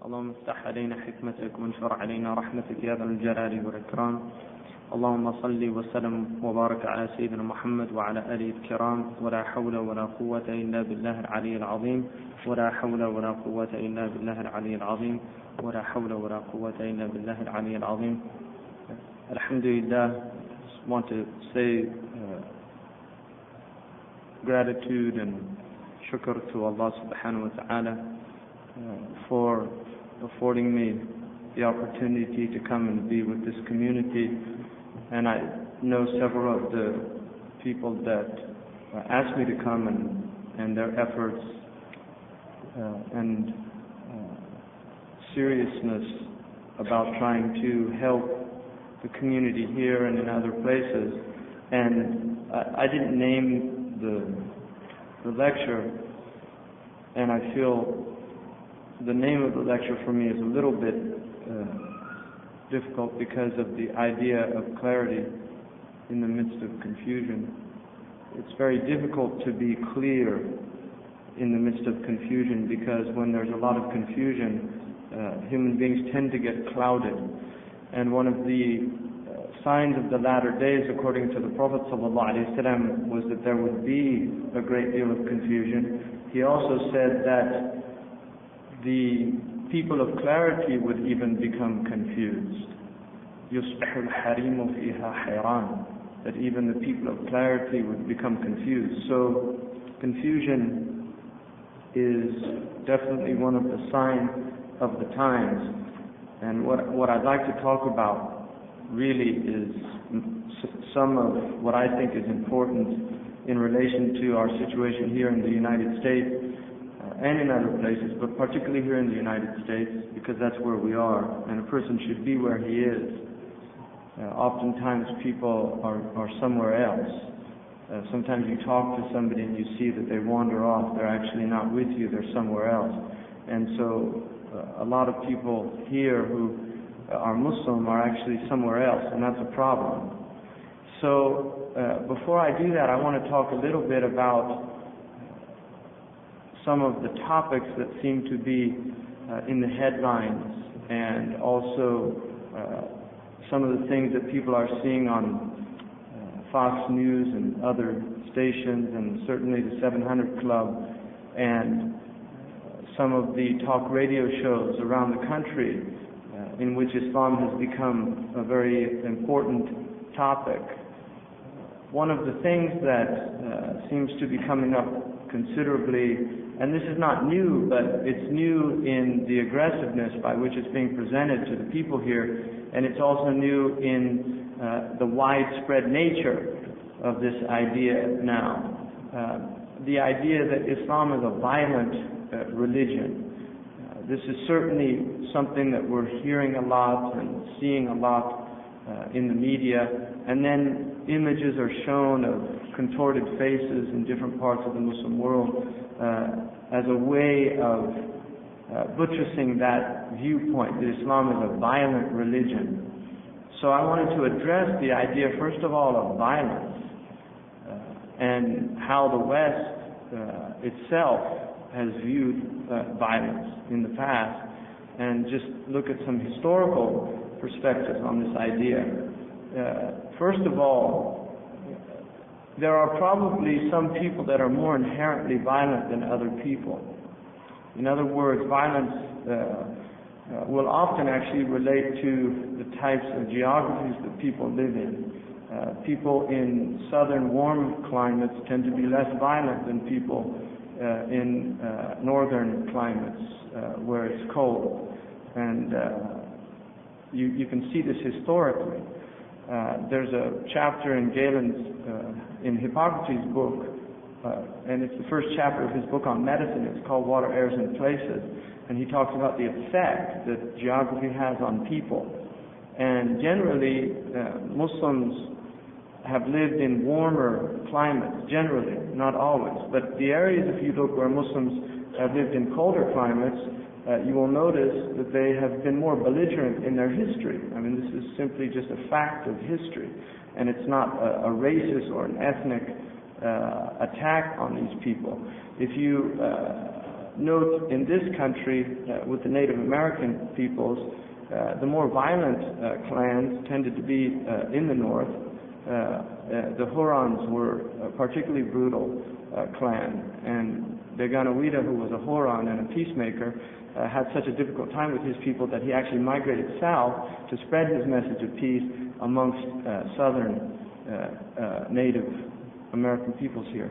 اللهم افتح علينا حكمتك وانشر علينا رحمتك يا ذا الجلال والإكرام. اللهم صل وسلم وبارك على سيدنا محمد وعلى آله الكرام. ولا حول ولا قوة إلا بالله العلي العظيم. ولا حول ولا قوة إلا بالله العلي العظيم. ولا حول ولا قوة إلا بالله العلي العظيم. Alhamdulillah, I just want to say gratitude and shukr to Allah subhanahu wa ta'ala for affording me the opportunity to come and be with this community. And I know several of the people that asked me to come, and their efforts and seriousness about trying to help the community here and in other places. And I didn't name the lecture, and I feel the name of the lecture for me is a little bit difficult because of the idea of clarity in the midst of confusion. It's very difficult to be clear in the midst of confusion, because when there's a lot of confusion, human beings tend to get clouded. And one of the signs of the latter days, according to the Prophet ﷺ, was that there would be a great deal of confusion. He also said that the people of clarity would even become confused. يُصْبِحُ الْحَرِيمُ فِيهَا حَيْرَانٌ, that even the people of clarity would become confused. So confusion is definitely one of the signs of the times. And what I'd like to talk about really is some of what I think is important in relation to our situation here in the United States and in other places, but particularly here in the United States, because that's where we are, and a person should be where he is. Oftentimes people are somewhere else. Sometimes you talk to somebody and you see that they wander off. They're actually not with you, they're somewhere else. And so a lot of people here who are Muslim are actually somewhere else, and that's a problem. So before I do that, I want to talk a little bit about some of the topics that seem to be in the headlines, and also some of the things that people are seeing on Fox News and other stations, and certainly the 700 Club, and some of the talk radio shows around the country in which Islam has become a very important topic. One of the things that seems to be coming up considerably, and this is not new, but it's new in the aggressiveness by which it's being presented to the people here, and it's also new in the widespread nature of this idea now. The idea that Islam is a violent religion. This is certainly something that we're hearing a lot and seeing a lot in the media, and then images are shown of contorted faces in different parts of the Muslim world as a way of buttressing that viewpoint that Islam is a violent religion. So I wanted to address the idea, first of all, of violence and how the West itself has viewed violence in the past, and just look at some historical perspectives on this idea. First of all, there are probably some people that are more inherently violent than other people. In other words, violence will often actually relate to the types of geographies that people live in. People in southern warm climates tend to be less violent than people in northern climates where it's cold. And you can see this historically. There's a chapter in Galen's, in Hippocrates' book, and it's the first chapter of his book on medicine. It's called Water, Airs, and Places. And he talks about the effect that geography has on people. And generally, Muslims have lived in warmer climates, generally, not always. But the areas, if you look, where Muslims have lived in colder climates, you will notice that they have been more belligerent in their history. I mean, this is simply just a fact of history, and it's not a racist or an ethnic attack on these people. If you note in this country, with the Native American peoples, the more violent clans tended to be in the north. The Hurons were a particularly brutal clan, and Beganawida, who was a Huron and a peacemaker, had such a difficult time with his people that he actually migrated south to spread his message of peace amongst southern Native American peoples here.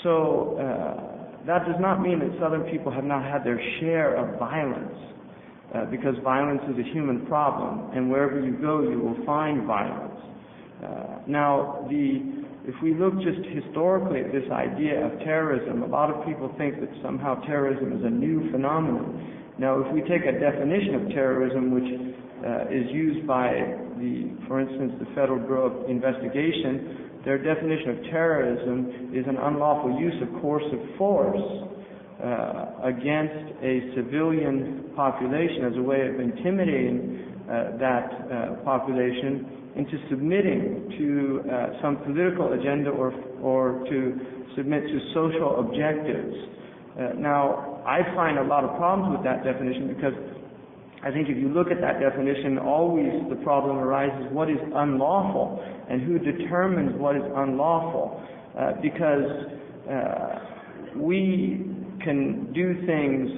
So that does not mean that southern people have not had their share of violence, because violence is a human problem, and wherever you go you will find violence. Now, if we look just historically at this idea of terrorism, a lot of people think that somehow terrorism is a new phenomenon. Now, if we take a definition of terrorism, which is used by for instance, the Federal Bureau of Investigation, their definition of terrorism is an unlawful use of coercive force against a civilian population as a way of intimidating that population into submitting to some political agenda or to submit to social objectives. Now, I find a lot of problems with that definition, because I think if you look at that definition, always the problem arises: what is unlawful, and who determines what is unlawful? Because we can do things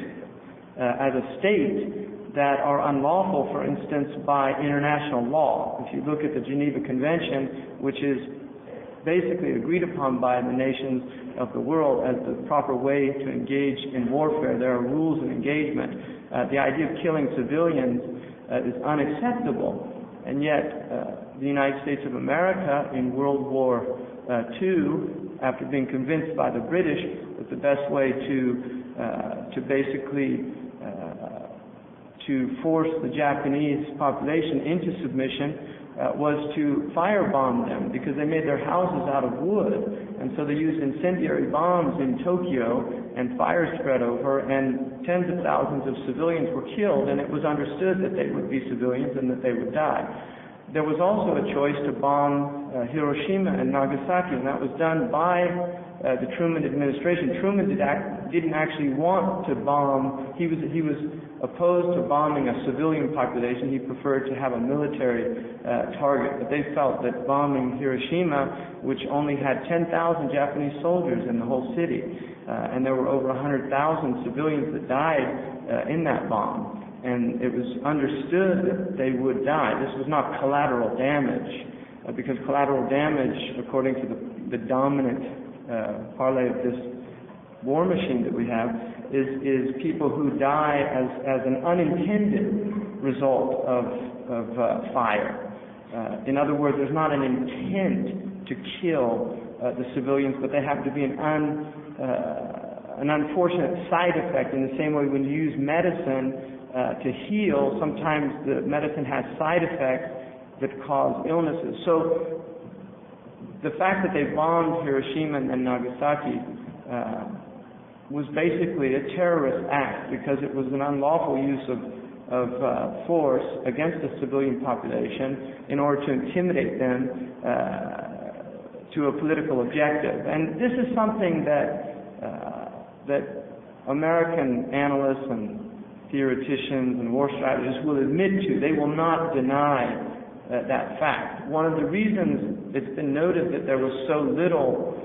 as a state that are unlawful, for instance, by international law. If you look at the Geneva Convention, which is basically agreed upon by the nations of the world as the proper way to engage in warfare, there are rules of engagement. The idea of killing civilians is unacceptable, and yet the United States of America in World War II, after being convinced by the British that the best way to basically to force the Japanese population into submission was to firebomb them, because they made their houses out of wood, and so they used incendiary bombs in Tokyo, and fire spread over, and tens of thousands of civilians were killed, and it was understood that they would be civilians and that they would die. There was also a choice to bomb Hiroshima and Nagasaki, and that was done by the Truman administration. Truman didn't actually want to bomb. He was opposed to bombing a civilian population. He preferred to have a military target. But they felt that bombing Hiroshima, which only had 10,000 Japanese soldiers in the whole city, and there were over 100,000 civilians that died in that bomb, and it was understood that they would die. This was not collateral damage, because collateral damage, according to the dominant parlay of this war machine that we have, is people who die as an unintended result of fire. In other words, there's not an intent to kill the civilians, but they happen to be an unfortunate side effect. In the same way, when you use medicine to heal, sometimes the medicine has side effects that cause illnesses. So the fact that they bombed Hiroshima and Nagasaki was basically a terrorist act, because it was an unlawful use of force against the civilian population in order to intimidate them to a political objective. And this is something that American analysts and theoreticians and war strategists will admit to. They will not deny that fact. One of the reasons it's been noted that there was so little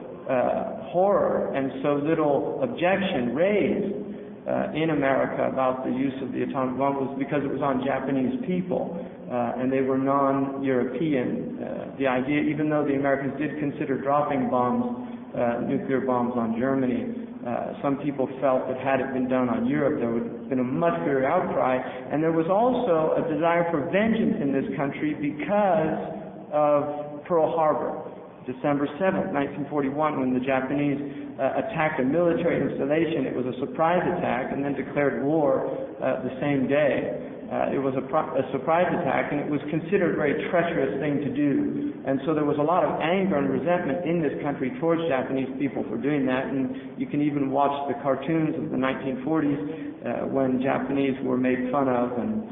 horror and so little objection raised in America about the use of the atomic bomb was because it was on Japanese people, and they were non-European. The idea, even though the Americans did consider dropping bombs, nuclear bombs on Germany, some people felt that had it been done on Europe, there would have been a much bigger outcry. And there was also a desire for vengeance in this country because of Pearl Harbor. December 7th, 1941, when the Japanese attacked a military installation. It was a surprise attack and then declared war the same day. It was a surprise attack, and it was considered a very treacherous thing to do. And so there was a lot of anger and resentment in this country towards Japanese people for doing that. And you can even watch the cartoons of the 1940s when Japanese were made fun of and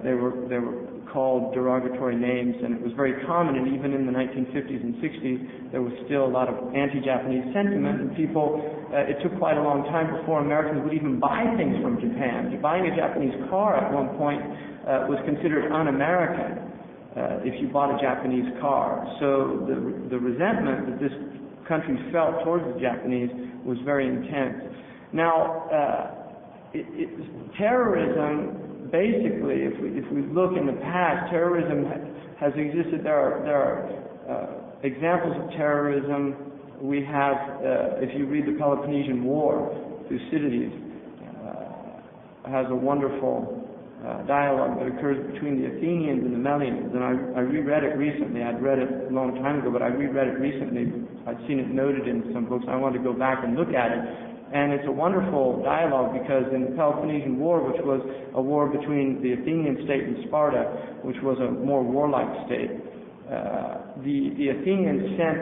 they were called derogatory names, and it was very common, and even in the 1950s and 60s, there was still a lot of anti-Japanese sentiment, and people, it took quite a long time before Americans would even buy things from Japan. Buying a Japanese car at one point was considered un-American if you bought a Japanese car. So the resentment that this country felt towards the Japanese was very intense. Now, terrorism, basically, if we look in the past, terrorism has existed. There are examples of terrorism. We have, if you read the Peloponnesian War, Thucydides has a wonderful dialogue that occurs between the Athenians and the Melians, and I reread it recently. I'd read it a long time ago, but I reread it recently. I'd seen it noted in some books. I wanted to go back and look at it. And it's a wonderful dialogue because in the Peloponnesian War, which was a war between the Athenian state and Sparta, which was a more warlike state, the Athenians sent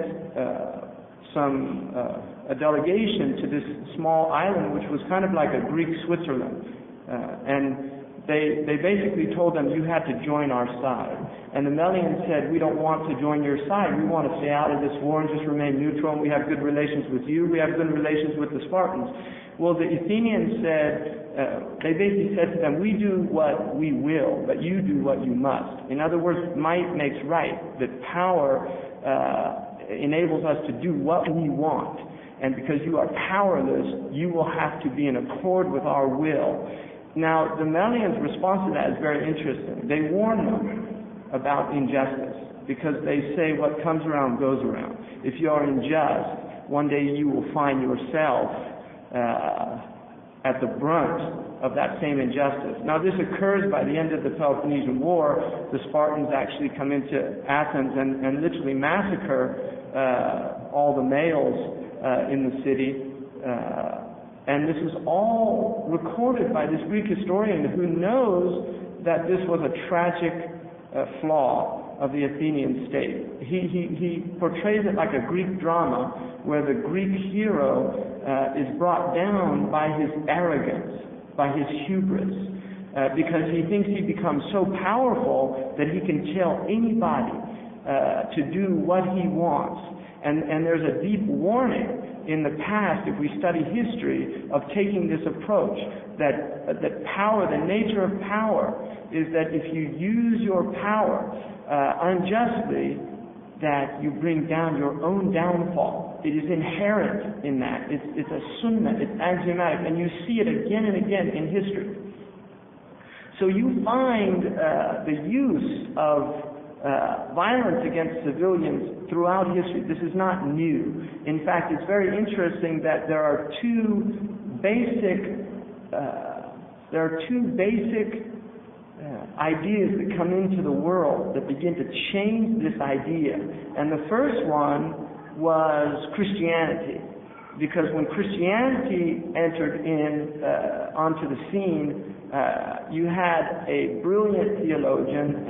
a delegation to this small island, which was kind of like a Greek Switzerland, and they basically told them, you had to join our side. And the Melians said, we don't want to join your side. We want to stay out of this war and just remain neutral, and we have good relations with you. We have good relations with the Spartans. Well, the Athenians said, they basically said to them, we do what we will, but you do what you must. In other words, might makes right, that power enables us to do what we want. And because you are powerless, you will have to be in accord with our will. Now, the Melians' response to that is very interesting. They warn them about injustice because they say what comes around goes around. If you are unjust, one day you will find yourself at the brunt of that same injustice. Now, this occurs by the end of the Peloponnesian War. The Spartans actually come into Athens and literally massacre all the males in the city. And this is all recorded by this Greek historian who knows that this was a tragic flaw of the Athenian state. He portrays it like a Greek drama where the Greek hero is brought down by his arrogance, by his hubris, because he thinks he becomes so powerful that he can tell anybody to do what he wants. And there's a deep warning in the past, if we study history, of taking this approach, that power, the nature of power, is that if you use your power unjustly, that you bring down your own downfall. It is inherent in that. It's a sunnah, it's axiomatic, and you see it again and again in history. So you find the use of violence against civilians throughout history. This is not new. In fact, it's very interesting that there are two basic ideas that come into the world that begin to change this idea. And the first one was Christianity, because when Christianity entered onto the scene, you had a brilliant theologian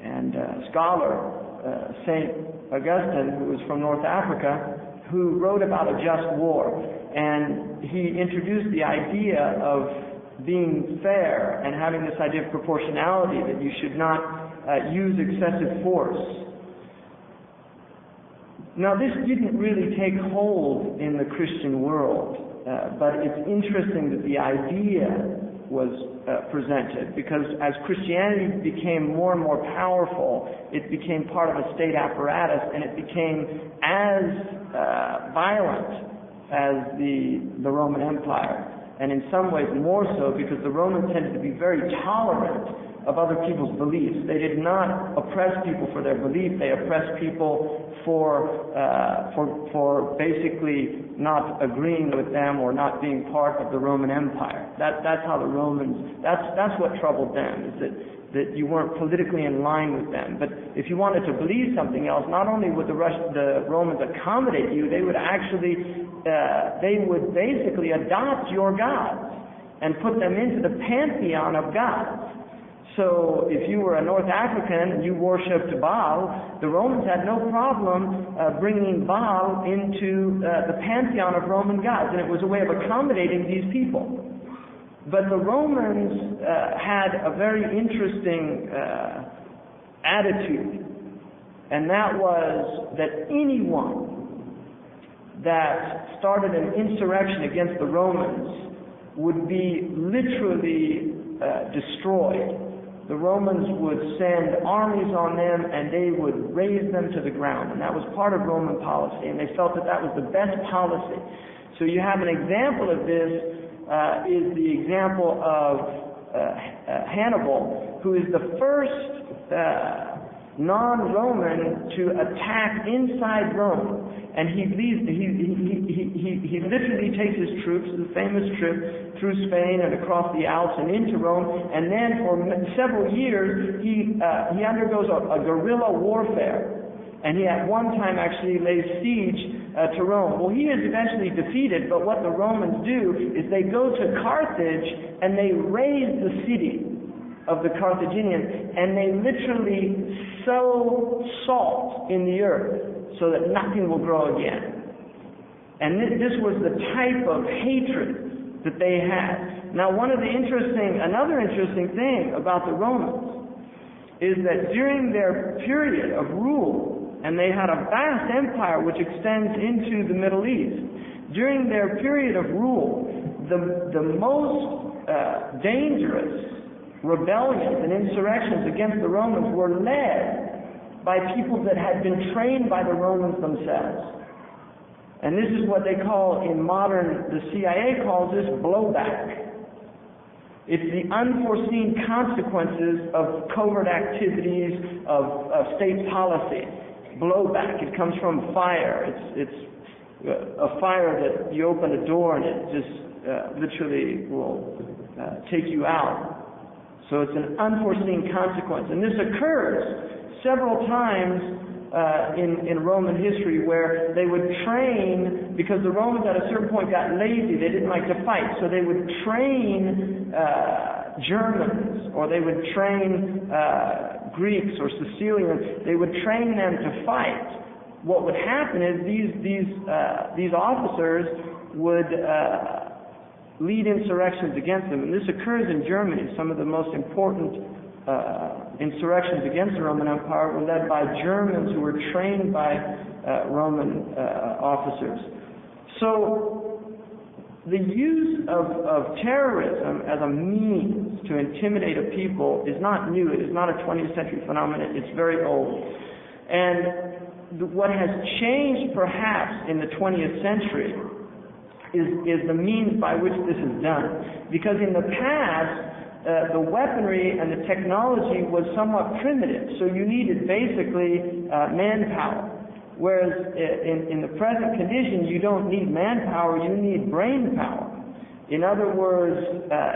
and scholar, St. Augustine, who was from North Africa, who wrote about a just war. And he introduced the idea of being fair and having this idea of proportionality, that you should not use excessive force. Now, this didn't really take hold in the Christian world, but it's interesting that the idea was presented, because as Christianity became more and more powerful, it became part of a state apparatus, and it became as violent as the Roman Empire, and in some ways more so, because the Romans tended to be very tolerant of other people's beliefs. They did not oppress people for their belief. They oppressed people for basically not agreeing with them or not being part of the Roman Empire. That's how the Romans. That's what troubled them, is that you weren't politically in line with them. But if you wanted to believe something else, not only would the Romans accommodate you, they would basically adopt your gods and put them into the pantheon of gods. So if you were a North African and you worshipped Baal, the Romans had no problem bringing Baal into the pantheon of Roman gods, and it was a way of accommodating these people. But the Romans had a very interesting attitude, and that was that anyone that started an insurrection against the Romans would be literally destroyed. The Romans would send armies on them, and they would raze them to the ground, and that was part of Roman policy, and they felt that that was the best policy. So you have an example of this is the example of Hannibal, who is the first non-Roman to attack inside Rome, and he literally takes his troops, the famous trip through Spain and across the Alps and into Rome, and then for several years he undergoes a guerrilla warfare, and he at one time actually lays siege to Rome. Well, he is eventually defeated, but what the Romans do is they go to Carthage and they raze the city of the Carthaginians, and they literally sow salt in the earth so that nothing will grow again. And this was the type of hatred that they had. Now, another interesting thing about the Romans is that during their period of rule, and they had a vast empire which extends into the Middle East, during their period of rule, the most dangerous rebellions and insurrections against the Romans were led by people that had been trained by the Romans themselves. And this is what they call the CIA calls this blowback. It's the unforeseen consequences of covert activities of state policy. Blowback, it comes from fire. It's a fire that you open a door and it just literally will take you out. So it's an unforeseen consequence. And this occurs several times in Roman history, where they would train, because the Romans at a certain point got lazy, they didn't like to fight, so they would train Germans, or they would train Greeks or Sicilians. They would train them to fight. What would happen is these officers would lead insurrections against them, and this occurs in Germany. Some of the most important insurrections against the Roman Empire were led by Germans who were trained by Roman officers. So the use of terrorism as a means to intimidate a people is not new. It is not a 20th century phenomenon. It's very old. And what has changed perhaps in the 20th century is the means by which this is done. Because in the past, the weaponry and the technology was somewhat primitive, so you needed basically manpower. Whereas in the present condition, you don't need manpower, you need brain power. In other words,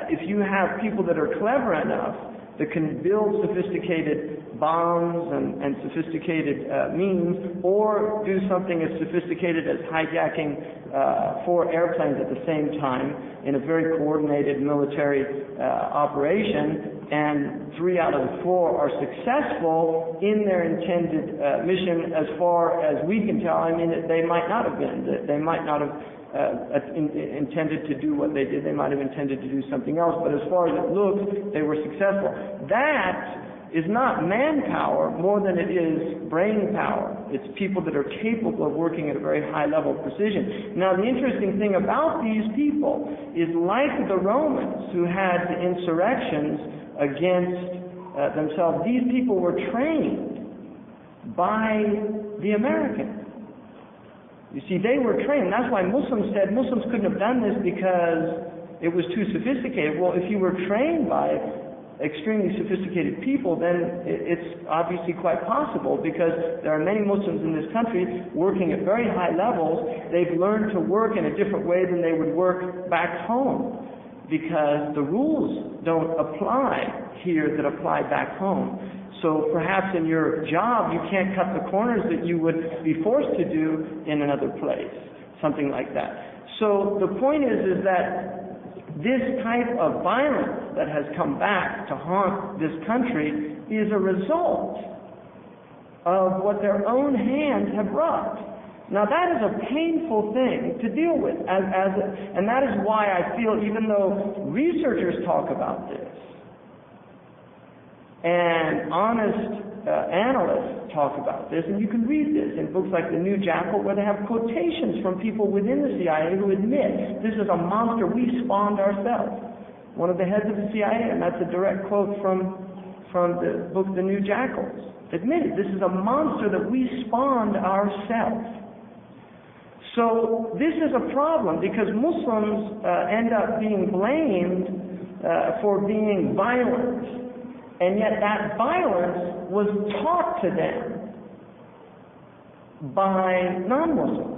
if you have people that are clever enough that can build sophisticated bombs and sophisticated means, or do something as sophisticated as hijacking 4 airplanes at the same time in a very coordinated military operation, and 3 out of the 4 are successful in their intended mission. As far as we can tell, I mean, they might not have been. They might not have intended to do what they did. They might have intended to do something else, but as far as it looks, they were successful. That is not manpower more than it is brain power. It's people that are capable of working at a very high level of precision. Now, the interesting thing about these people is, like the Romans who had the insurrections against themselves, these people were trained by the Americans. You see, they were trained. That's why Muslims said Muslims couldn't have done this because it was too sophisticated. Well, if you were trained by extremely sophisticated people, then it's obviously quite possible, because there are many Muslims in this country working at very high levels. They've learned to work in a different way than they would work back home, because the rules don't apply here that apply back home. So perhaps in your job you can't cut the corners that you would be forced to do in another place, something like that. So the point is that this type of violence that has come back to haunt this country is a result of what their own hands have wrought. Now that is a painful thing to deal with, and that is why I feel, even though researchers talk about this, and honest analysts talk about this, and you can read this in books like The New Jackal, where they have quotations from people within the CIA who admit this is a monster we spawned ourselves. One of the heads of the CIA, and that's a direct quote from the book The New Jackals, admitted this is a monster that we spawned ourselves. So this is a problem because Muslims end up being blamed for being violent. And yet that violence was taught to them by non-Muslims.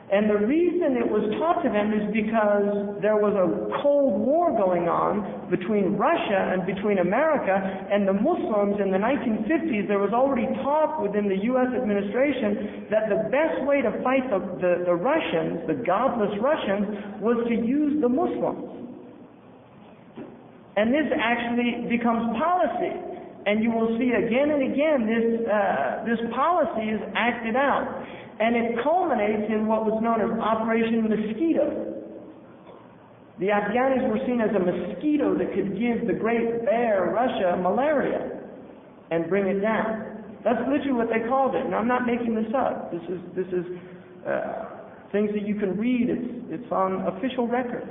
And the reason it was taught to them is because there was a Cold War going on between Russia and between America and the Muslims in the 1950s. There was already talk within the U.S. administration that the best way to fight the Russians, the godless Russians, was to use the Muslims. And this actually becomes policy. And you will see again and again this policy is acted out. And it culminates in what was known as Operation Mosquito. The Afghanis were seen as a mosquito that could give the great bear, Russia, malaria and bring it down. That's literally what they called it. And I'm not making this up. This is things that you can read. It's on official records.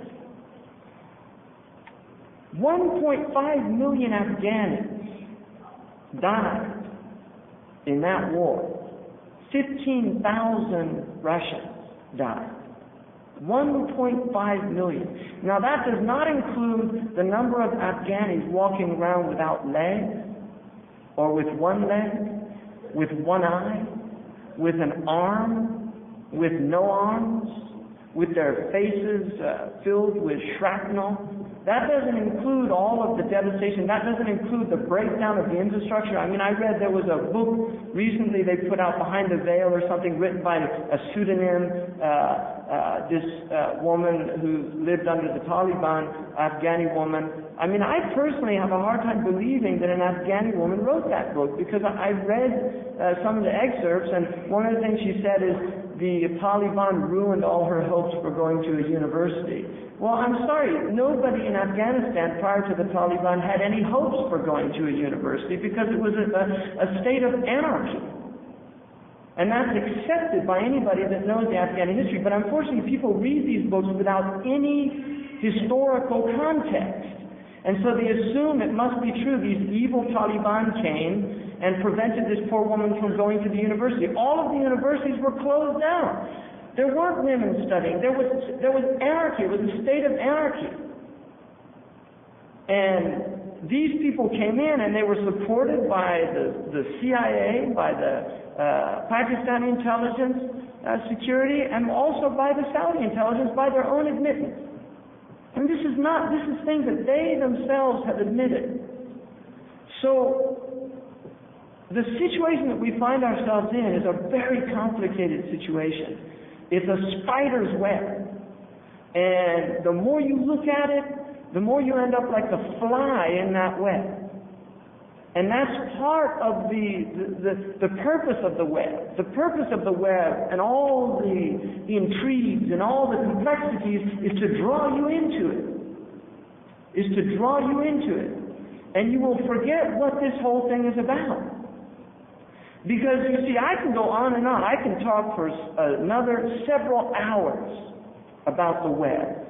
1.5 million Afghanis died in that war. 15,000 Russians died. 1.5 million. Now that does not include the number of Afghanis walking around without legs, or with one leg, with one eye, with an arm, with no arms, with their faces filled with shrapnel. That doesn't include all of the devastation. That doesn't include the breakdown of the infrastructure. I mean, I read there was a book recently they put out, Behind the Veil or something, written by a pseudonym, this woman who lived under the Taliban, Afghani woman. I mean, I personally have a hard time believing that an Afghani woman wrote that book, because I read some of the excerpts, and one of the things she said is the Taliban ruined all her hopes for going to a university. Well, I'm sorry, nobody in Afghanistan prior to the Taliban had any hopes for going to a university, because it was a state of anarchy. And that's accepted by anybody that knows the Afghani history. But unfortunately, people read these books without any historical context. And so they assume it must be true. These evil Taliban came and prevented this poor woman from going to the university. All of the universities were closed down. There weren't women studying. There was anarchy. It was a state of anarchy. And these people came in, and they were supported by the CIA, by the Pakistani intelligence security, and also by the Saudi intelligence, by their own admittance. And this is things that they themselves have admitted. So the situation that we find ourselves in is a very complicated situation. It's a spider's web. And the more you look at it, the more you end up like the fly in that web. And that's part of the purpose of the web. The purpose of the web and all the intrigues and all the complexities is to draw you into it. Is to draw you into it. And you will forget what this whole thing is about. Because, you see, I can go on and on. I can talk for another several hours about the web.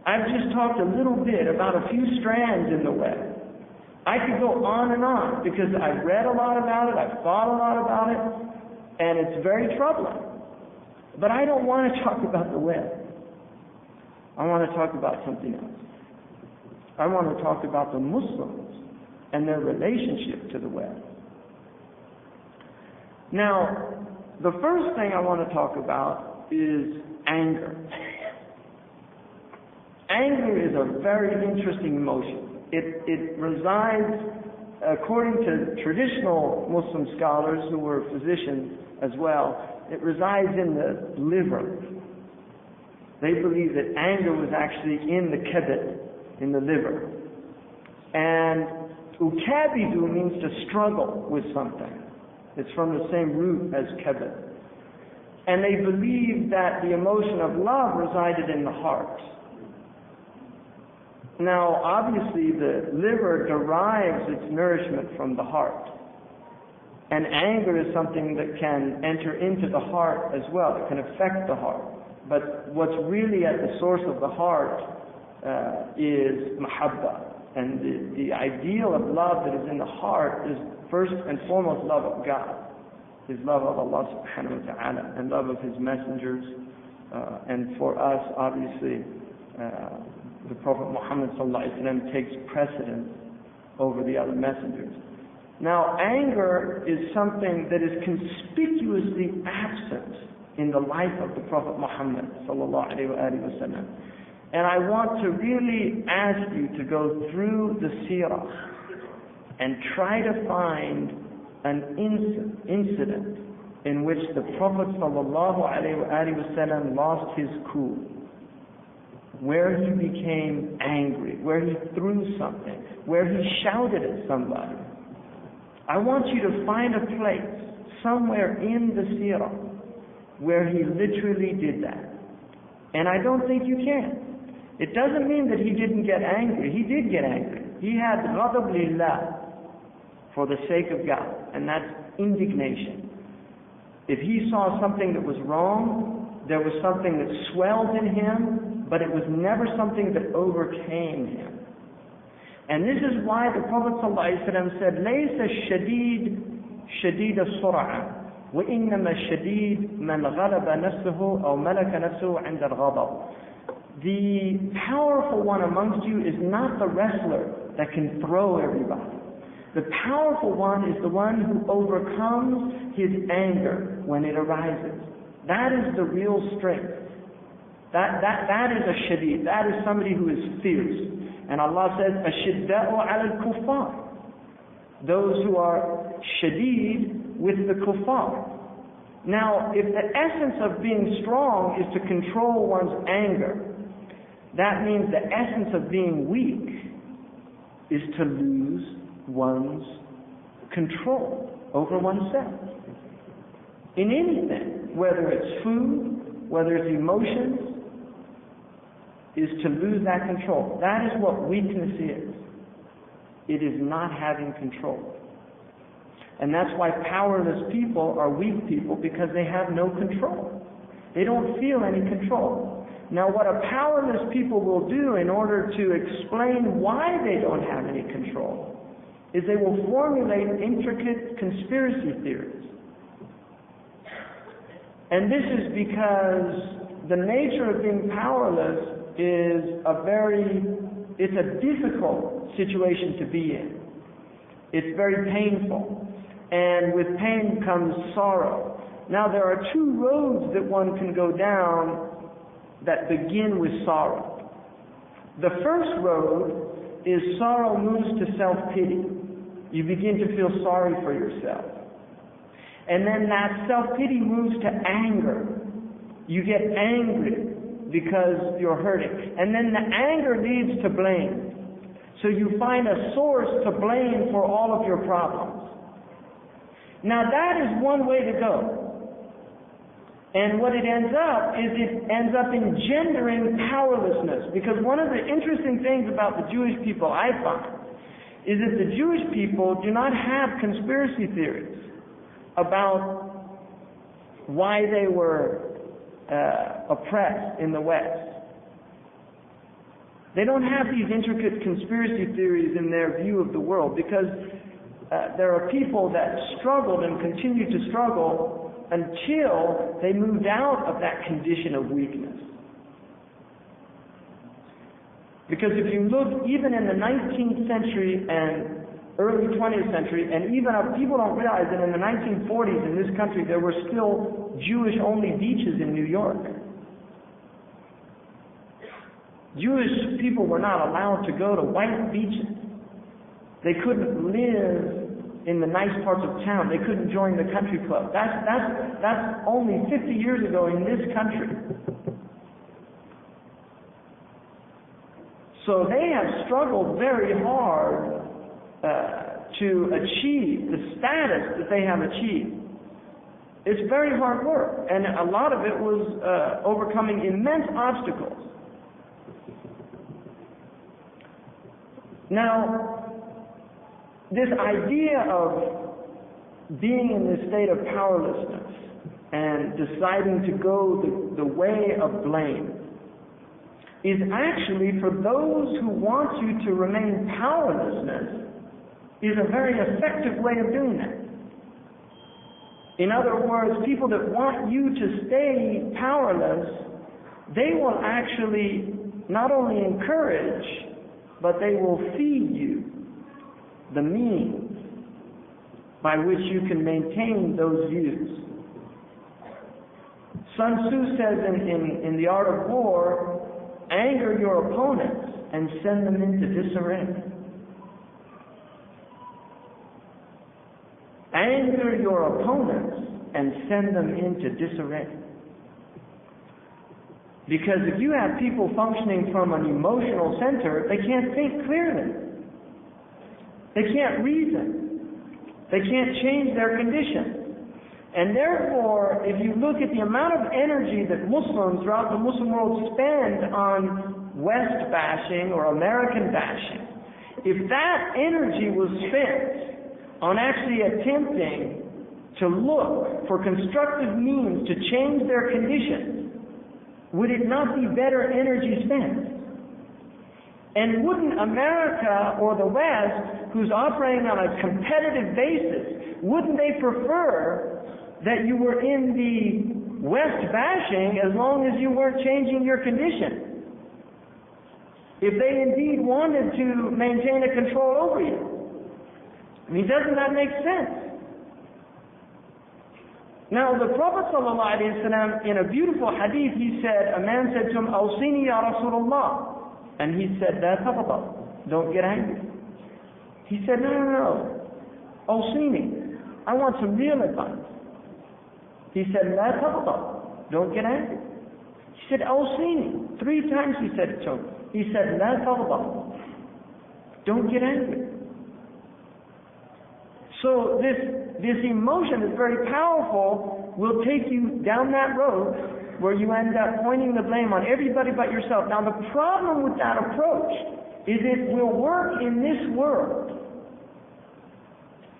I've just talked a little bit about a few strands in the web. I could go on and on because I've read a lot about it, I've thought a lot about it, and it's very troubling. But I don't want to talk about the web. I want to talk about something else. I want to talk about the Muslims and their relationship to the web. Now, the first thing I want to talk about is anger. Anger is a very interesting emotion. It resides, according to traditional Muslim scholars who were physicians as well, it resides in the liver. They believe that anger was actually in the kebid, in the liver. And ukabidu means to struggle with something. It's from the same root as kebid. And they believed that the emotion of love resided in the heart. Now, obviously, the liver derives its nourishment from the heart. And anger is something that can enter into the heart as well. It can affect the heart. But what's really at the source of the heart is mahabba. And the ideal of love that is in the heart is first and foremost love of God. His love of Allah subhanahu wa ta'ala and love of His messengers. And for us, obviously, the Prophet Muhammad sallallahu alaihi wasallam takes precedence over the other messengers. Now, anger is something that is conspicuously absent in the life of the Prophet Muhammad sallallahu alaihi wasallam. And I want to really ask you to go through the seerah and try to find an incident in which the Prophet sallallahu alaihi wasallam lost his cool, where he became angry, where he threw something, where he shouted at somebody. I want you to find a place somewhere in the seerah where he literally did that. And I don't think you can. It doesn't mean that he didn't get angry. He did get angry. He had ghadab lillah, for the sake of God, and that's indignation. If he saw something that was wrong, there was something that swelled in him, but it was never something that overcame him. And this is why the Prophet ﷺ said, لَيْسَ الشَّدِيد شَدِيدَ السُّرْعَةِ وَإِنَّمَا الشَّدِيد مَنْ غَلَبَ نَفْسَهُ أَوْ مَلَكَ نَفْسَهُ عِنْدَ الْغَضَبِ. The powerful one amongst you is not the wrestler that can throw everybody. The powerful one is the one who overcomes his anger when it arises. That is the real strength. That is a shadeed. That is somebody who is fierce. And Allah says, أَشِدَّاءُ عَلَى الْكُفَّارِ. Those who are shadeed with the kuffar. Now, if the essence of being strong is to control one's anger, that means the essence of being weak is to lose one's control over oneself. In anything, whether it's food, whether it's emotions, is to lose that control. That is what weakness is. It is not having control. And that's why powerless people are weak people, because they have no control. They don't feel any control. Now, what a powerless people will do in order to explain why they don't have any control is they will formulate intricate conspiracy theories. And this is because the nature of being powerless is it's a difficult situation to be in. It's very painful. And with pain comes sorrow. Now, there are two roads that one can go down that begin with sorrow. The first road is sorrow moves to self-pity. You begin to feel sorry for yourself. And then that self-pity moves to anger. You get angry because you're hurting. And then the anger leads to blame. So you find a source to blame for all of your problems. Now that is one way to go. And what it ends up engendering powerlessness. Because one of the interesting things about the Jewish people, I find, is that the Jewish people do not have conspiracy theories about why they were oppressed in the West. They don't have these intricate conspiracy theories in their view of the world, because there are people that struggled and continue to struggle until they moved out of that condition of weakness. Because if you look, even in the 19th century and early 20th century, and even people don't realize that in the 1940s in this country there were still Jewish-only beaches in New York. Jewish people were not allowed to go to white beaches. They couldn't live in the nice parts of town. They couldn't join the country club. That's only 50 years ago in this country. So they have struggled very hard to achieve the status that they have achieved. It's very hard work, and a lot of it was overcoming immense obstacles. Now, this idea of being in this state of powerlessness and deciding to go the way of blame is actually, for those who want you to remain powerlessness, is a very effective way of doing that. In other words, people that want you to stay powerless, they will actually not only encourage, but they will feed you the means by which you can maintain those views. Sun Tzu says in The Art of War, anger your opponents and send them into disarray. Anger your opponents and send them into disarray. Because if you have people functioning from an emotional center, they can't think clearly. They can't reason. They can't change their condition. And therefore, if you look at the amount of energy that Muslims throughout the Muslim world spend on West bashing or American bashing, if that energy was spent on actually attempting to look for constructive means to change their conditions, would it not be better energy spent? And wouldn't America or the West, who's operating on a competitive basis, wouldn't they prefer that you were in the West bashing as long as you weren't changing your condition? If they indeed wanted to maintain a control over you. I mean, doesn't that make sense? Now, the Prophet ﷺ, in a beautiful hadith, he said, a man said to him, Awsini ya Rasulullah. And he said, La taghdab, don't get angry. He said, no. Awsini, I want some real advice. He said, La taghdab, don't get angry. He said, Awsini, 3 times he said it to him. He said, La taghdab, don't get angry. So this emotion is very powerful, will take you down that road where you end up pointing the blame on everybody but yourself. Now the problem with that approach is it will work in this world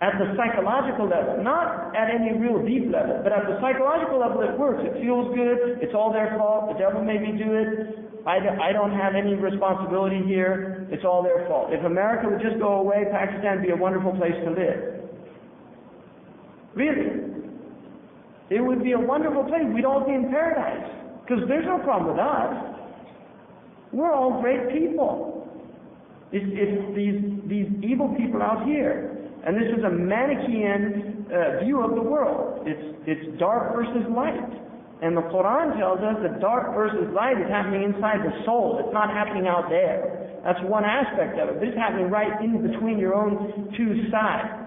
at the psychological level, not at any real deep level, but at the psychological level it works. It feels good, it's all their fault, the devil made me do it, I don't have any responsibility here, it's all their fault. If America would just go away, Pakistan would be a wonderful place to live. Really. It would be a wonderful place. We'd all be in paradise. Because there's no problem with us. We're all great people. It's these evil people out here. And this is a Manichaean view of the world. It's dark versus light. And the Quran tells us that dark versus light is happening inside the soul. It's not happening out there. That's one aspect of it. This is happening right in between your own 2 sides.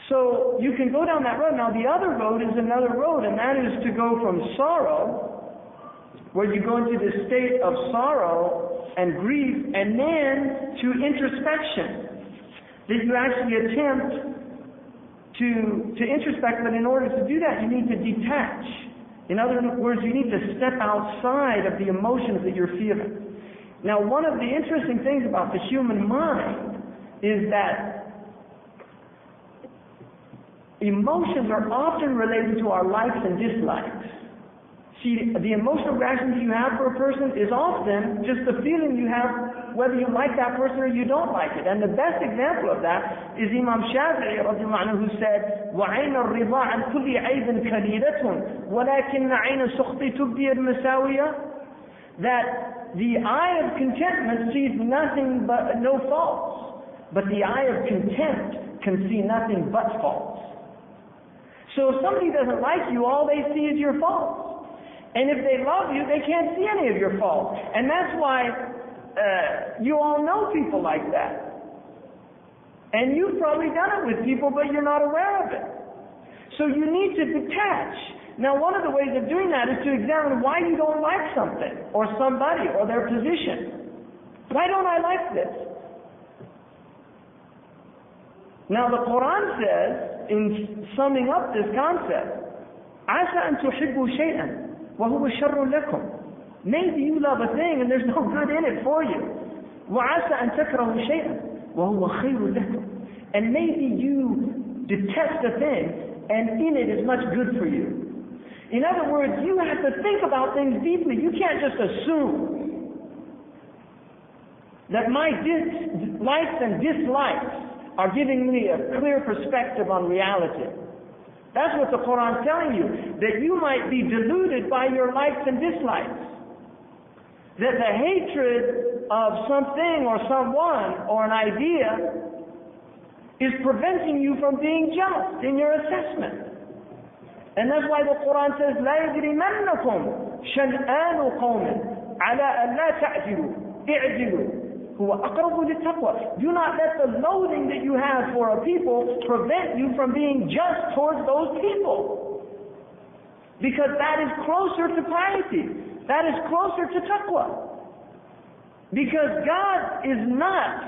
So you can go down that road. Now the other road is another road, and that is to go from sorrow, where you go into this state of sorrow and grief, and then to introspection. That you actually attempt to introspect, but in order to do that you need to detach. In other words, you need to step outside of the emotions that you're feeling. Now one of the interesting things about the human mind is that emotions are often related to our likes and dislikes. See, the emotional reaction that you have for a person is often just the feeling you have whether you like that person or you don't like it. And the best example of that is Imam Shafi'i who said, وَعَيْنَ الرِّضَى عَنْ كُلِّ عَيْبٍ كَلِيلَةٌ وَلَكِنَّ عَيْنَ سُخْطِ تُبْدِيَ الْمَسَاوِيَةِ. That the eye of contentment sees nothing but no faults, but the eye of contempt can see nothing but faults. So if somebody doesn't like you, all they see is your faults. And if they love you, they can't see any of your faults. And that's why you all know people like that. And you've probably done it with people, but you're not aware of it. So you need to detach. Now one of the ways of doing that is to examine why you don't like something, or somebody, or their position. Why don't I like this? Now the Quran says, in summing up this concept, عَسَى أَن تُحِبُّوا شَيْئًا وَهُوَ شَرٌّ لَكُمْ. Maybe you love a thing and there's no good in it for you. وَعَسَى أَن تَكْرَهُوا شَيْئًا وَهُوَ خَيْرٌ لَكُمْ. And maybe you detest a thing and in it is much good for you. In other words, you have to think about things deeply. You can't just assume that my likes and dislikes are giving me a clear perspective on reality. That's what the Quran is telling you, that you might be deluded by your likes and dislikes. That the hatred of something or someone or an idea is preventing you from being just in your assessment. And that's why the Quran says, لا يجرمنكم شنآن قوم على أن لا تعدلوا اعدلوا هو أقرب للتقوى. Do not let the loathing that you have for a people prevent you from being just towards those people. Because that is closer to piety. That is closer to taqwa. Because God is not,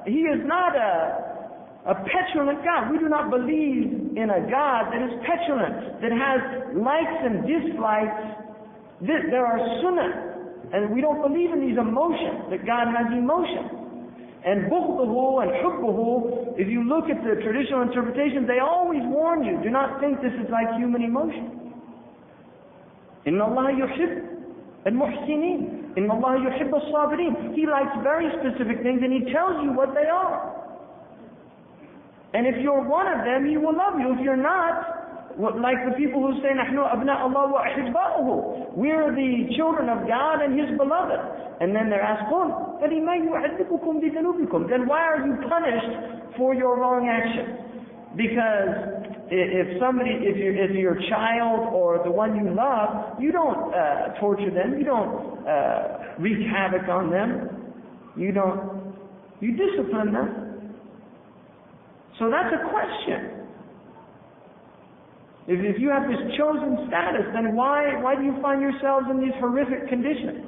He is not a petulant God. We do not believe in a God that is petulant, that has likes and dislikes. There are sunnah. And we don't believe in these emotions, that God has emotions. And bughduhu and hubbuhu, if you look at the traditional interpretations, they always warn you, do not think this is like human emotion. Inna Allah yuhib al-muhsinin. Inna Allah yuhib al-sabirin. He likes very specific things and He tells you what they are. And if you're one of them, He will love you. If you're not, like the people who say, نَحْنُ أَبْنَاءَ اللَّهِ وَأَحِبَّاؤُهُ, we're the children of God and His beloved. And then they're asked, قُلْ فَلِمَا يُعَذِّبُكُمْ بِذُنُوبِكُمْ. Then why are you punished for your wrong action? Because if your child or the one you love, you don't torture them, you don't wreak havoc on them, you discipline them. So that's a question. If you have this chosen status, then why do you find yourselves in these horrific conditions?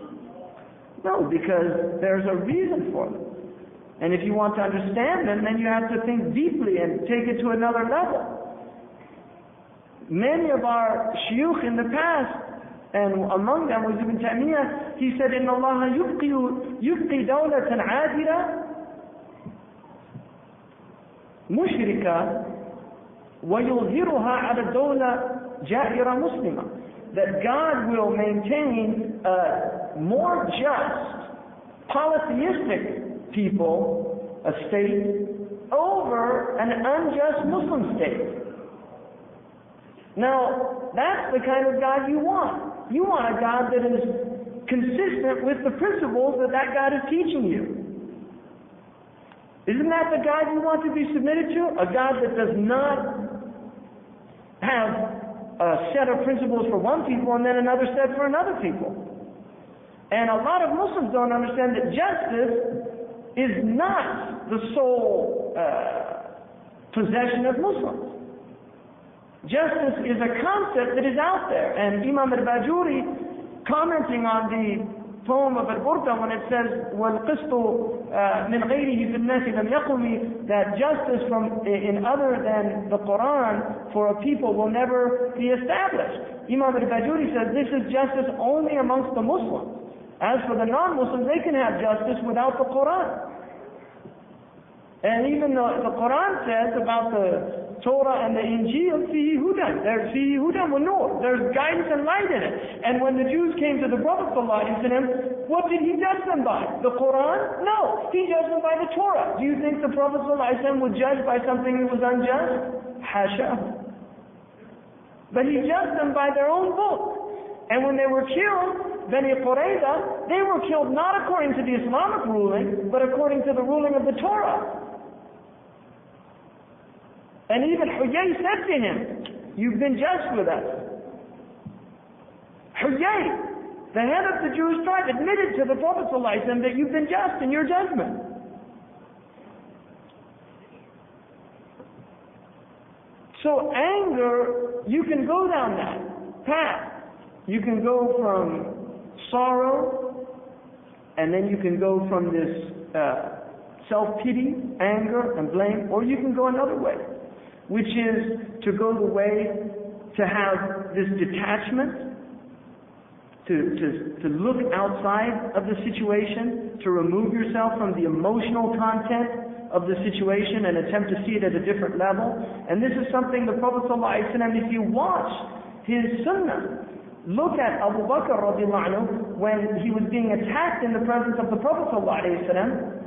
No, because there's a reason for them. And if you want to understand them, then you have to think deeply and take it to another level. Many of our shuyukh in the past, and among them was Ibn Taymiyyah, he said, إِنَّ اللَّهَ يُبْقِي دَوْلَةً عَادِلَةً مشركة ويظهرها على الدولة جائرة مسلمة. That God will maintain a more just, polytheistic people, a state, over an unjust Muslim state. Now, that's the kind of God you want. You want a God that is consistent with the principles that God is teaching you. Isn't that the God you want to be submitted to? A God that does not have a set of principles for one people and then another set for another people. And a lot of Muslims don't understand that justice is not the sole possession of Muslims. Justice is a concept that is out there. And Imam al-Bajuri, commenting on the poem of Al-Burda, when it says وَالْقِسْطُ مِنْ غَيْرِهِ فِي النَّاسِ لَمْ يَقُمِ, that justice in other than the Quran for a people will never be established. Imam al-Bajuri says this is justice only amongst the Muslims. As for the non-Muslims, they can have justice without the Quran. And even the Quran says about the Torah and the Injil, فِيهِ هُدًى. There's فِيهِ هُدًى وَنُورٌ. There's guidance and light in it. And when the Jews came to the Prophet ﷺ, what did he judge them by? The Quran? No. He judged them by the Torah. Do you think the Prophet ﷺ would judge by something that was unjust? Hasha. But he judged them by their own book. And when they were killed, Bani Qurayza, they were killed not according to the Islamic ruling, but according to the ruling of the Torah. And even Huyay said to him, you've been just with us. Huyay, the head of the Jewish tribe, admitted to the Prophet ﷺ that you've been just in your judgment. So anger, you can go down that path. You can go from sorrow, and then you can go from this self-pity, anger, and blame, or you can go another way, which is to go the way to have this detachment, to look outside of the situation, to remove yourself from the emotional content of the situation and attempt to see it at a different level. And this is something the Prophet ﷺ, if you watch his sunnah, look at Abu Bakr radiallahu anhu when he was being attacked in the presence of the Prophet ﷺ.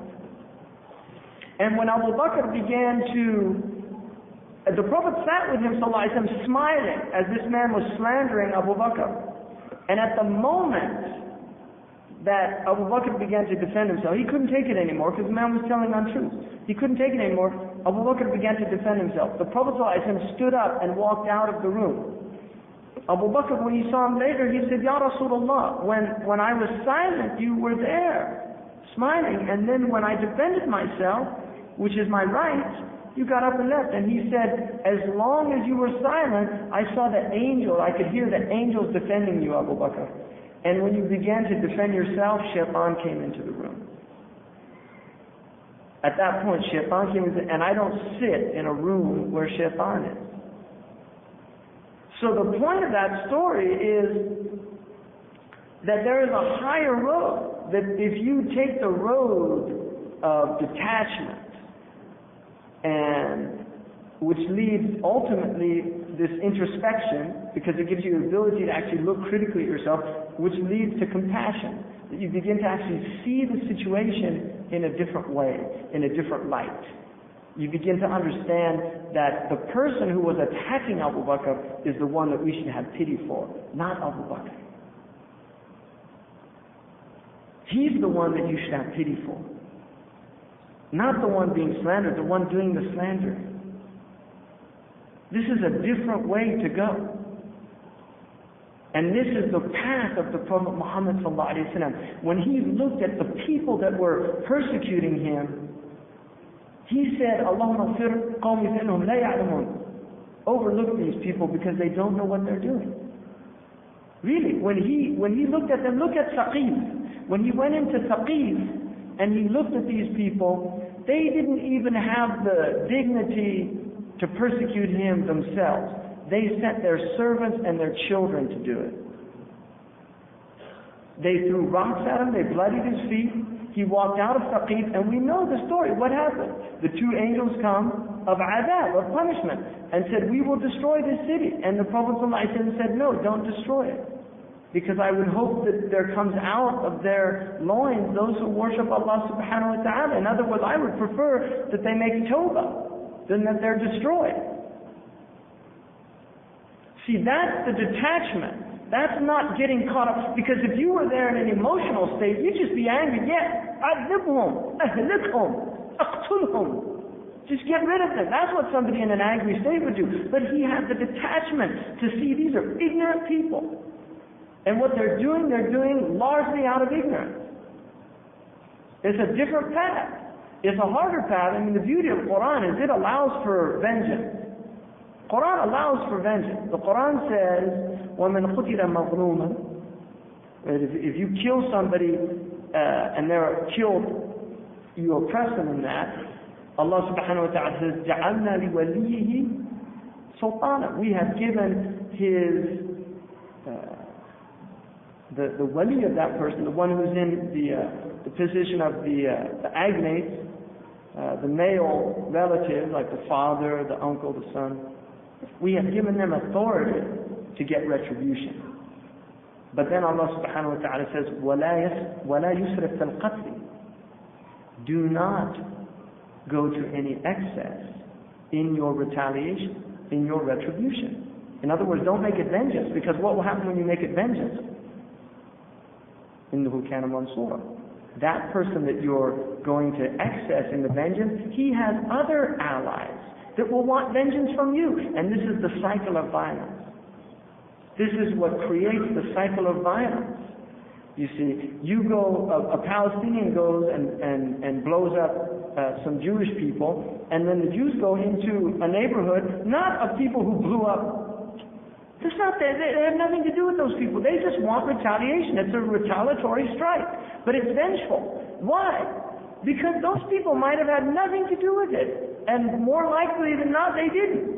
And when Abu Bakr began to, the Prophet sat with him ﷺ smiling as this man was slandering Abu Bakr. And at the moment that Abu Bakr began to defend himself, he couldn't take it anymore because the man was telling untruth. He couldn't take it anymore. Abu Bakr began to defend himself. The Prophet ﷺ stood up and walked out of the room. Abu Bakr, when he saw him later, he said, Ya Rasulullah, when I was silent, you were there, smiling. And then when I defended myself, which is my right, you got up and left. And he said, as long as you were silent, I saw the angel, I could hear the angels defending you, Abu Bakr. And when you began to defend yourself, Shaitan came into the room. At that point, Shaitan came into, and I don't sit in a room where Shaitan is. So the point of that story is that there is a higher road, that if you take the road of detachment, and which leads ultimately this introspection, because it gives you the ability to actually look critically at yourself, which leads to compassion, that you begin to actually see the situation in a different way, in a different light. You begin to understand that the person who was attacking Abu Bakr is the one that we should have pity for, not Abu Bakr. He's the one that you should have pity for. Not the one being slandered, the one doing the slander. This is a different way to go. And this is the path of the Prophet Muhammad ﷺ. When he looked at the people that were persecuting him, he said, Allahumma fir qawmi finnahum la ya'lamun. Overlook these people because they don't know what they're doing. Really, when he looked at them, look at Saqif. When he went into Saqif, and he looked at these people, they didn't even have the dignity to persecute him themselves. They sent their servants and their children to do it. They threw rocks at him, they bloodied his feet. He walked out of Saqif, and we know the story. What happened? The two angels come of adab, of punishment, and said, we will destroy this city. And the Prophet ﷺ said, no, don't destroy it. Because I would hope that there comes out of their loins those who worship Allah subhanahu wa ta'ala. In other words, I would prefer that they make tawbah than that they're destroyed. See, that's the detachment. That's not getting caught up. Because if you were there in an emotional state, you'd just be angry. Yeah, adibhum, ahlikhum, aqtulhum. Just get rid of them. That's what somebody in an angry state would do. But he had the detachment to see these are ignorant people. And what they're doing largely out of ignorance. It's a different path. It's a harder path. I mean, the beauty of the Quran is it allows for vengeance. Quran allows for vengeance. The Quran says, وَمَنْ قُتِلَ مَظْلُومًا. If you kill somebody and they're killed, you oppress them in that. Allah subhanahu wa ta'ala says, جَعَلْنَا لِوَلِيِّهِ سُلْطَانًا. We have given his the wali of that person, the one who's in the position of the agnate, the male relative, like the father, the uncle, the son, we have given them authority to get retribution. But then Allah subhanahu wa ta'ala says, وَلَا يُسْرِفْ فِي الْقَتْلِ. Do not go to any excess in your retaliation, in your retribution. In other words, don't make it vengeance, because what will happen when you make it vengeance? إِنَّهُ كَانَ مَنْصُورًا. That person that you're going to excess in the vengeance, he has other allies that will want vengeance from you. And this is the cycle of violence. This is what creates the cycle of violence. You see, a Palestinian goes and blows up some Jewish people, and then the Jews go into a neighborhood, not of people who blew up. They have nothing to do with those people. They just want retaliation. It's a retaliatory strike. But it's vengeful. Why? Because those people might have had nothing to do with it. And more likely than not, they didn't.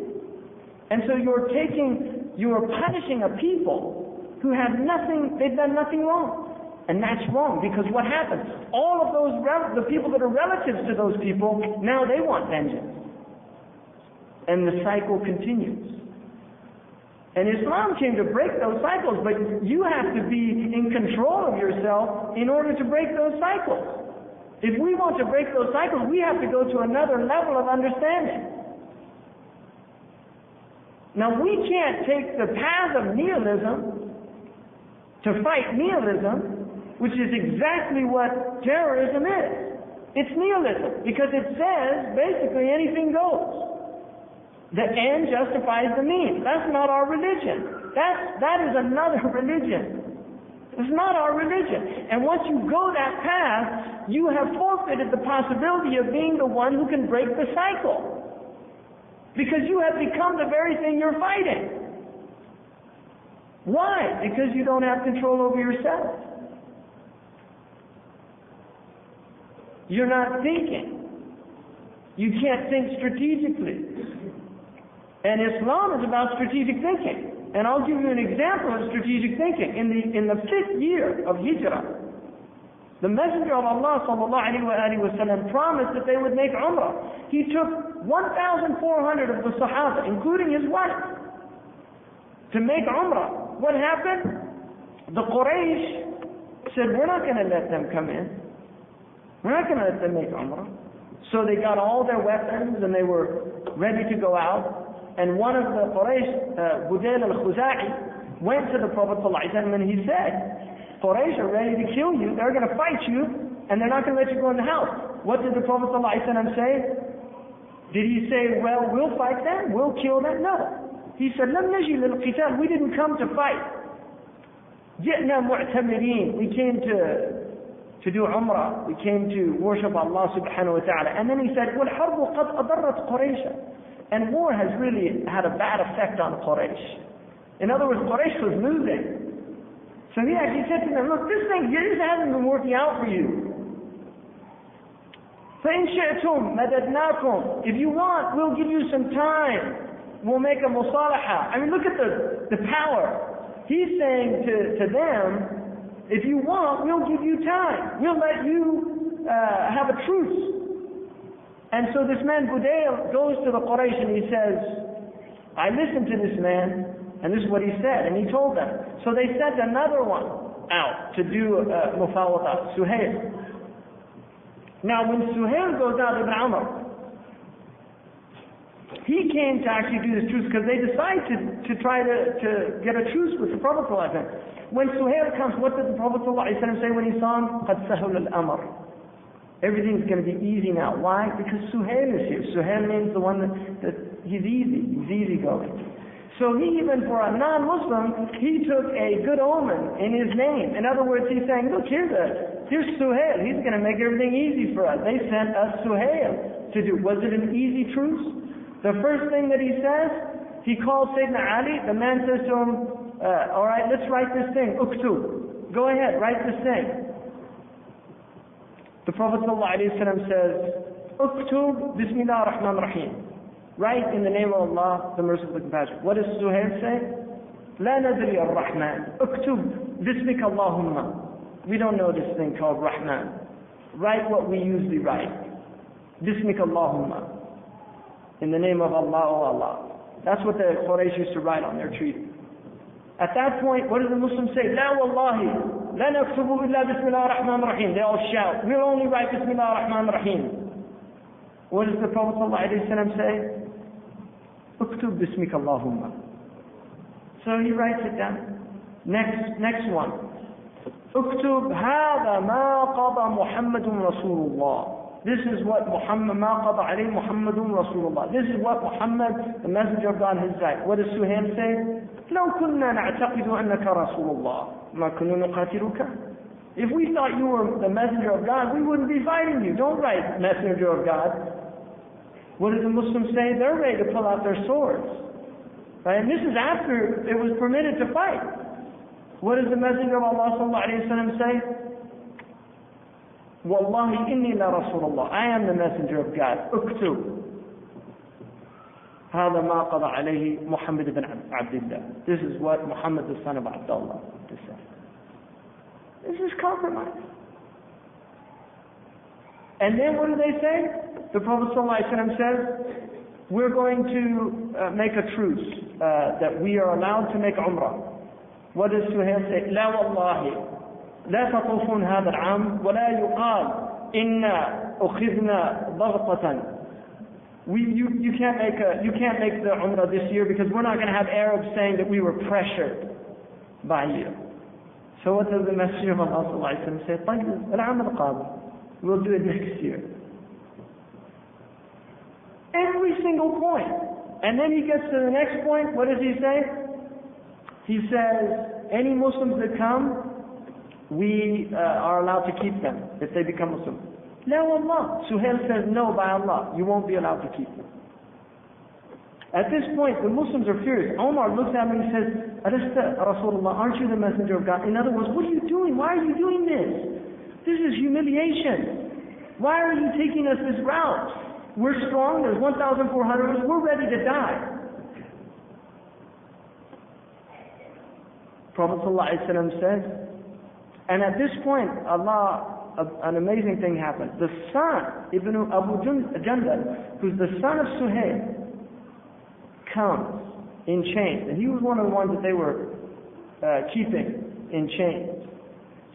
And so you're punishing a people who have nothing, they've done nothing wrong. And that's wrong, because what happens? All of those, the people that are relatives to those people, now they want vengeance. And the cycle continues. And Islam came to break those cycles, but you have to be in control of yourself in order to break those cycles. If we want to break those cycles, we have to go to another level of understanding. Now, we can't take the path of nihilism to fight nihilism, which is exactly what terrorism is. It's nihilism, because it says basically anything goes. The end justifies the means. That's not our religion. That is another religion. It's not our religion. And once you go that path, you have forfeited the possibility of being the one who can break the cycle. Because you have become the very thing you're fighting. Why? Because you don't have control over yourself. You're not thinking. You can't think strategically. And Islam is about strategic thinking. And I'll give you an example of strategic thinking. In the 5th year of Hijrah, the Messenger of Allah ﷺ promised that they would make Umrah. He took 1,400 of the Sahaba, including his wife, to make Umrah. What happened? The Quraysh said, we're not going to let them come in. We're not going to let them make Umrah. So they got all their weapons and they were ready to go out. And one of the Quraysh, Budayl al-Khuza'i, went to the Prophet ﷺ and he said, Quraysh are ready to kill you, they're going to fight you, and they're not going to let you go in the house. What did the Prophet ﷺ say? Did he say, well, we'll fight them, we'll kill them? No. He said, لَمْ نَجِي لِلْقِتَالِ, we didn't come to fight. جِئْنَا مُعْتَمِرِينَ, we came to do Umrah, we came to worship Allah subhanahu wa ta'ala. And then he said, وَالْحَرْبُ قَدْ أَضَرَّتْ قُرَيْشًا. And war has really had a bad effect on Quraysh. In other words, Quraysh was losing. So he actually said to them, look, this hasn't been working out for you. فَإِنْ شِئْتُمْ مَدَدْنَاكُمْ. If you want, we'll give you some time. We'll make a musalaha. I mean, look at the power. He's saying to them, if you want, we'll give you time. We'll let you have a truce. And so this man Budayl goes to the Quraysh and he says, I listened to this man, and this is what he said, and he told them. So they sent another one out to do mufawada, Suhail. Now when Suhail goes out, Ibn Amr, he came to actually do this truce because they decide to try to get a truce with the Prophet ﷺ. When Suhail comes, what did the Prophet ﷺ say when he saw him? قَدْ سَهُلَ الْأَمْرِ. Everything's going to be easy now. Why? Because Suhail is here. Suhail means the one that he's easygoing. So he, even for a non-Muslim, he took a good omen in his name. In other words, he's saying, look, here's Suhail. He's going to make everything easy for us. They sent us Suhail to do. Was it an easy truce? The first thing that he says, he calls Sayyidina Ali. The man says to him, all right, let's write this thing. Uktub. Go ahead, write this thing. The Prophet ﷺ says, Uktub Bismillah ar-Rahman ar-Rahim. Write in the name of Allah, the merciful compassionate. What does Suhail say? La nadri ar-Rahman. Uktub Bismika Allahumma. We don't know this thing called Rahman. Write what we usually write. Bismika Allahumma. In the name of Allah, O Allah. That's what the Quraysh used to write on their treaty. At that point, what do the Muslims say? La wallahi. لا نكتب إلا بسم الله الرحمن الرحيم. They all shout, we'll only write بسم الله الرحمن الرحيم. What does the Prophet ﷺ say? اكتب بسمك اللهم. So he writes it down. Next one. اكتب هذا ما قضى محمد رسول الله. This is what Muhammad, ما قضى عليه محمد رسول الله. This is what Muhammad, the messenger of God, has said. What does Suhail say? لو كنا نعتقد أنك رسول الله ما كنا نقاتلك. If we thought you were the messenger of God, we wouldn't be fighting you. Don't write messenger of God. What do the Muslims say? They're ready to pull out their swords. Right? And this is after it was permitted to fight. What does the messenger of Allah ﷺ say? Wallahi inni la Rasulullah. I am the messenger of God. Uktub. هذا ما قضى عليه محمد بن عبد الله. This is what Muhammad the son of Abdullah said. This is compromise. And then what do they say? The Prophet ﷺ says, we're going to make a truce, that we are allowed to make Umrah. What does Suhail say? لا والله لا تطوفون هذا العام ولا يقال إنا أخذنا ضغطة. You can't make the Umrah this year because we're not going to have Arabs saying that we were pressured by you. So what does the Messenger of Allah say? طيب العام القادم. We'll do it next year. Every single point. And then he gets to the next point. What does he say? He says, any Muslims that come, we are allowed to keep them if they become Muslim. La wallah. Suhail says, no, by Allah, you won't be allowed to keep them. At this point, the Muslims are furious. Omar looks at him and he says, Alasta Rasulullah, aren't you the messenger of God? In other words, what are you doing? Why are you doing this? This is humiliation. Why are you taking us this route? We're strong, there's 1,400 of us, we're ready to die. Prophet ﷺ says, and at this point, an amazing thing happened. The son, Ibn Abu Jandal, who's the son of Suhail, comes in chains. And he was one of the ones that they were keeping in chains.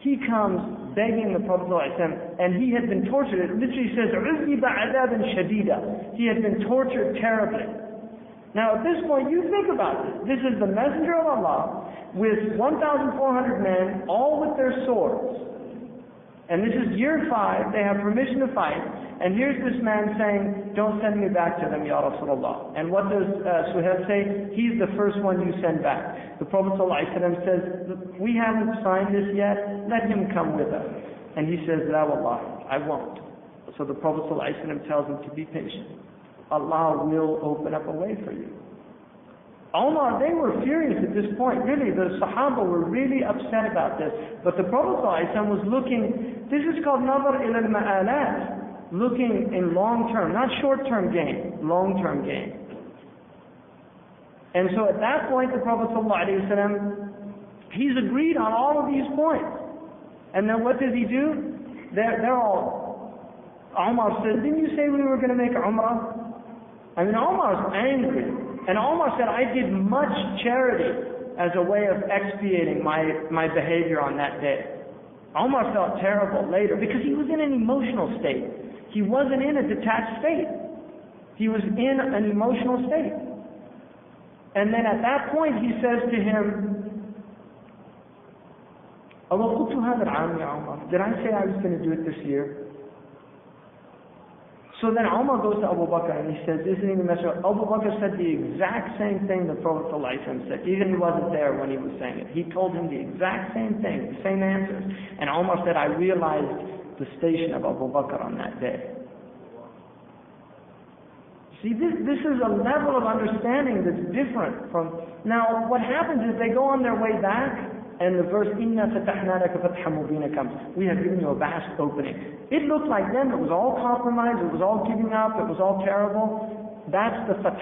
He comes begging the Prophet ﷺ, and he had been tortured. It literally says, عُذِّبَ عَذَابًا شَدِيدًا. He had been tortured terribly. Now at this point, you think about this. This is the Messenger of Allah with 1,400 men, all with their swords. And this is year 5, they have permission to fight. And here's this man saying, don't send me back to them, Ya Rasulullah. And what does Suhail say? He's the first one you send back. The Prophet ﷺ says, we haven't signed this yet, let him come with us. And he says, La wallah, I won't. So the Prophet ﷺ tells him to be patient. Allah will open up a way for you. Omar, they were furious at this point. Really, the Sahaba were really upset about this. But the Prophet ﷺ was looking, this is called nazar ila al-ma'alat, looking in long term, not short-term gain, long-term gain. And so at that point, the Prophet ﷺ, he's agreed on all of these points. And then what does he do? They're all, Omar said, didn't you say we were going to make Umrah? I mean, Omar's angry. And Omar said, I did much charity as a way of expiating my behavior on that day. Omar felt terrible later because he was in an emotional state. He wasn't in a detached state. He was in an emotional state. And then at that point he says to him, did I say I was going to do it this year? So then Umar goes to Abu Bakr and he says, isn't he the messenger? Abu Bakr said the exact same thing the Prophet ﷺ said, even he wasn't there when he was saying it. He told him the exact same thing, the same answers. And Umar said, I realized the station of Abu Bakr on that day. See, this is a level of understanding that's different from... Now, what happens is they go on their way back, and the verse, إِنَّا فَتَحْنَا لَكَ فَتْحًا مُبِينًا comes. We have given you a vast opening. It looked like them, it was all compromise, it was all giving up, it was all terrible. That's the fath.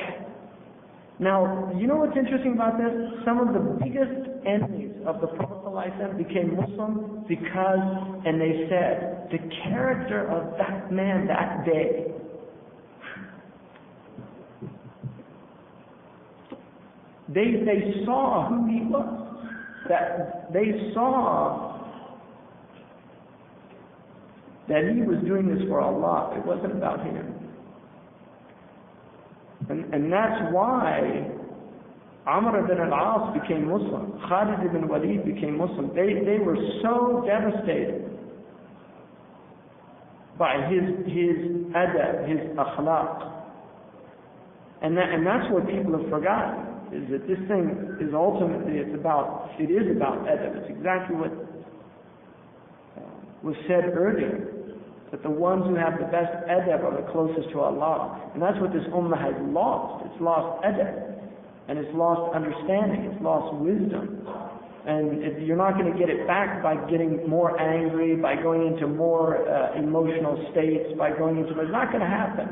Now, you know what's interesting about this? Some of the biggest enemies of the Prophet ﷺ became Muslim because, and they said, the character of that man that day. They saw who he was. That they saw that he was doing this for Allah. It wasn't about him. And that's why Amr ibn al-As became Muslim. Khalid ibn Walid became Muslim. They were so devastated by his adab, his akhlaq. And that's what people have forgotten. Is that this thing is ultimately, it is about adab. It's exactly what was said earlier, that the ones who have the best adab are the closest to Allah. And that's what this ummah has lost. It's lost adab, and it's lost understanding, it's lost wisdom. And you're not going to get it back by getting more angry, by going into more emotional states, by going into... It's not going to happen.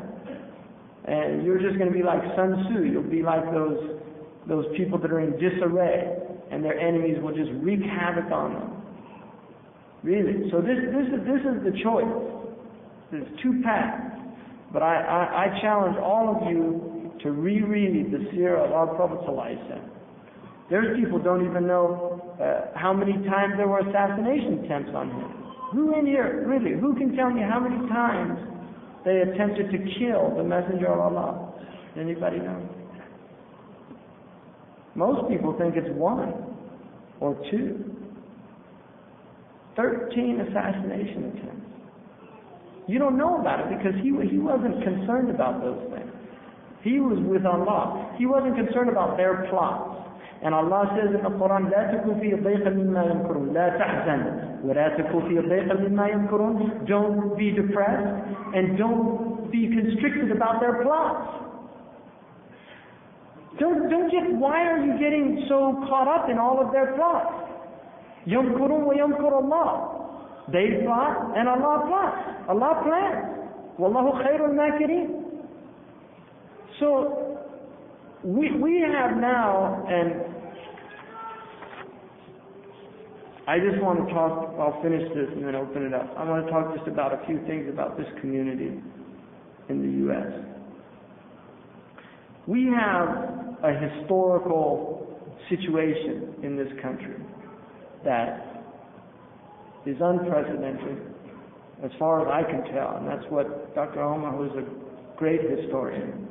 And you're just going to be like Sun Tzu. You'll be like those people that are in disarray, and their enemies will just wreak havoc on them. Really. So this is the choice. There's two paths. But I challenge all of you to reread the seerah of our Prophet ﷺ. There's people who don't even know how many times there were assassination attempts on him. Who in here, really, who can tell me how many times they attempted to kill the Messenger of Allah? Anybody know? Most people think it's 1 or 2. 13 assassination attempts. You don't know about it because he wasn't concerned about those things. He was with Allah. He wasn't concerned about their plots. And Allah says in the Quran, لا تكن في ضيق مما يمكرون لا تحزن ولا تكن في ضيق مما يمكرون. Don't be depressed and don't be constricted about their plots. Why are you getting so caught up in all of their plots? يمكرون ويمكر الله. They plot and Allah plots. Allah plans. Wallahu khairul makirin. So we have now, and I just want to talk, I'll finish this and then open it up. I want to talk just about a few things about this community in the U.S. We have a historical situation in this country that is unprecedented as far as I can tell, and that's what Dr. Omar, who is a great historian,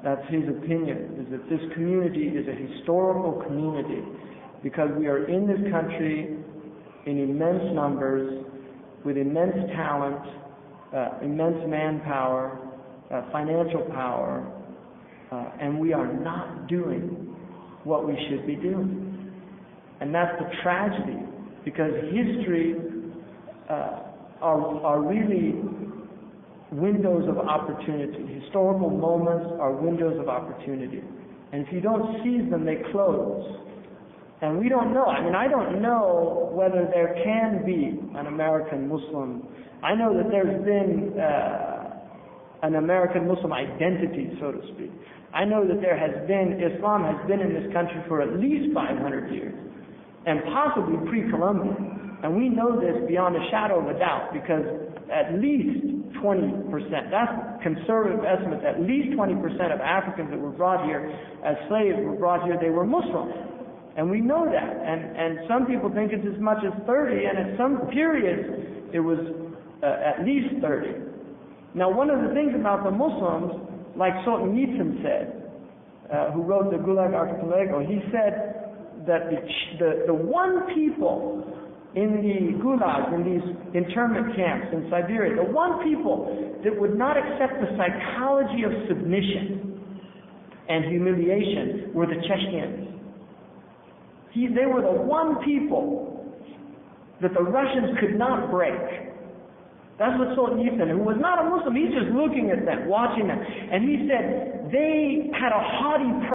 that's his opinion, is that this community is a historical community because we are in this country in immense numbers, with immense talent, immense manpower, financial power, and we are not doing what we should be doing. And that's the tragedy, because history are really windows of opportunity. Historical moments are windows of opportunity. And if you don't seize them, they close. And we don't know. I mean, I don't know whether there can be an American Muslim. I know that there's been an American Muslim identity, so to speak. I know that there has been, Islam has been in this country for at least 500 years, and possibly pre-Columbian. And we know this beyond a shadow of a doubt, because at least 20%, that's conservative estimates, at least 20% of Africans that were brought here as slaves were brought here, they were Muslims. And we know that. And some people think it's as much as 30, and at some periods it was at least 30. Now, one of the things about the Muslims, like Sultan Yitzhak said, who wrote the Gulag Archipelago, he said that the one people in the gulags, in these internment camps in Siberia, the one people that would not accept the psychology of submission and humiliation were the Chechens. They were the one people that the Russians could not break. That's what Sultan Yitzhak, who was not a Muslim, he's just looking at them, watching them. And he said they had a haughty